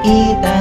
kita.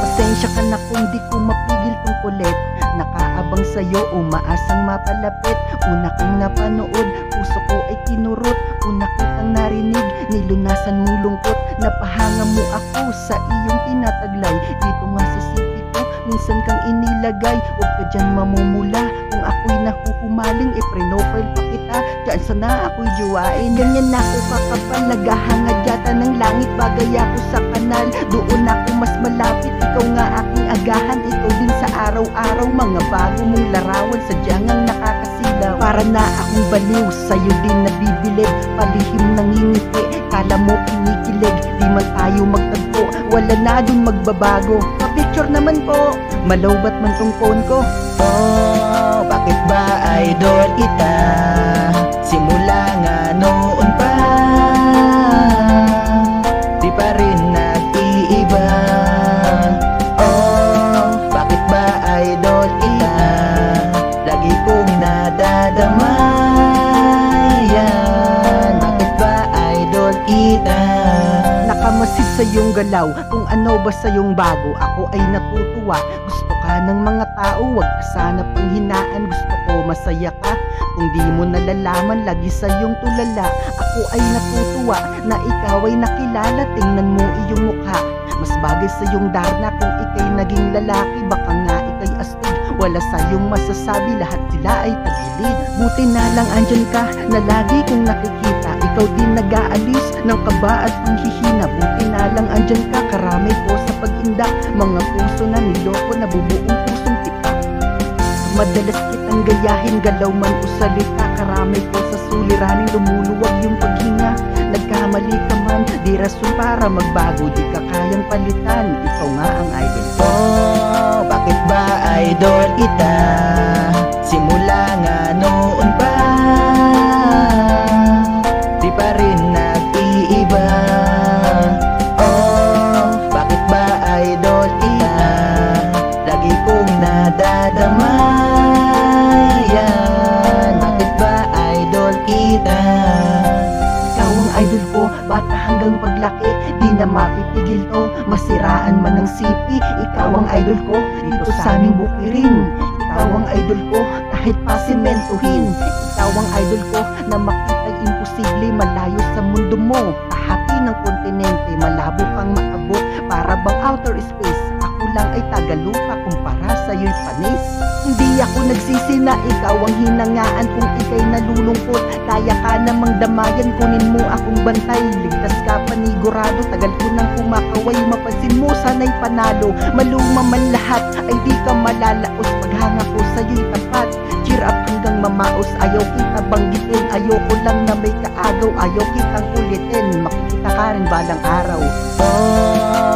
Pasensya ka na kung di ko mapigil tong kulit. Nakaabang sa'yo, umaasang mapalapit. Una kang napanood, puso ko ay kinurot. Una kitang narinig, nilunasan mong lungkot. Napahanga mo ako sa iyong tinataglay. Dito nga sa city ko, minsan kang inilagay. Huwag ka dyan mamumula, kung ako'y nahuhumaling, i-profile pa kita. Diyan sana ako'y juwain. Ganyan na ako kakapal, naghahangad yata ng langit. Bagay ako sa kanal, doon ako mas malapit. Ikaw nga aking agahan, ikaw din sa araw-araw. Mga bago mong larawan, sadyang ang nakakasilaw. Para na akong baliw, sa'yo din nabibilib. Palihim nangingiti, kala mo kinikilig. Di man tayo magtagpo, wala na dun magbabago. Pa-picture naman po, malawbat man tong phone ko. Oh, bakit ba idol kita? Simula nga noon pa, di pa rin nag-iiba. Oh, bakit ba idol kita? Lagi kong nadadama yan. Bakit ba idol kita? Nakamasid sa iyong galaw, kung ano ba sa iyong bago. Ako ay natutuwa, gusto ka ng mga tao. Huwag ka sana panghinaan, gusto ko masaya ka. Kung di mo nalalaman, lagi sa iyong tulala. Ako ay natutuwa na ikaw ay nakilala. Tingnan mo iyong mukha, mas bagay sa iyong darna. Kung ikay naging lalaki, baka nga ikay astig. Wala sa iyong masasabi, lahat sila ay tagilid. Buti na lang andyan ka, na lagi kong nakikita. Ikaw din nag-aalis ng kaba at panghihina. Buti na lang andyan ka, karamay ko sa pag-indak. Mga puso na niloko, nabubuong pusong tipak. Madalas kitang gayahin, galaw man o salita. Karamay ko sa suliranin, lumuluwag yung paghinga. Nagkamali ka man, di rason para magbago. Di ka kayang palitan, ikaw nga ang idol. Oh, bakit ba idol kita? Simula nga noon pa, di pa rin nag-iiba. Oh, bakit ba idol kita? Lagi kong nadadama yan. Bakit ba idol kita? Ikaw ang idol ko, bata hanggang paglaki. Di na mapipigil to, masiraan man ng sipi. Ikaw ang idol ko, dito sa aming bukirin. Ikaw ang idol ko, kahit pasimentuhin. Ikaw ang idol ko, na makita'y imposible. Malayo sa mundo mo, kahati ng kontinente. Malabo kang maabot, para bang outer space. Ako lang ay tagalupa, kumpara sa'yo'y panis. Hindi ako nagsisi na ikaw ang hinangaan. Kung ika'y nalulungkot, kaya ka namang damayan. Kunin mo akong bantay, ligtas ka panigurado. Tagal ko nang kumakaway, mapansin mo sana'y panalo. Maluma man lahat, ay di ka malalaos. Paghanga ko sa'yo'y tapat, cheer up hanggang mamaos. Ayaw kita banggitin, ayoko lang na may kaagaw. Ayaw kitang ulitin, makikita ka rin balang araw. Oh,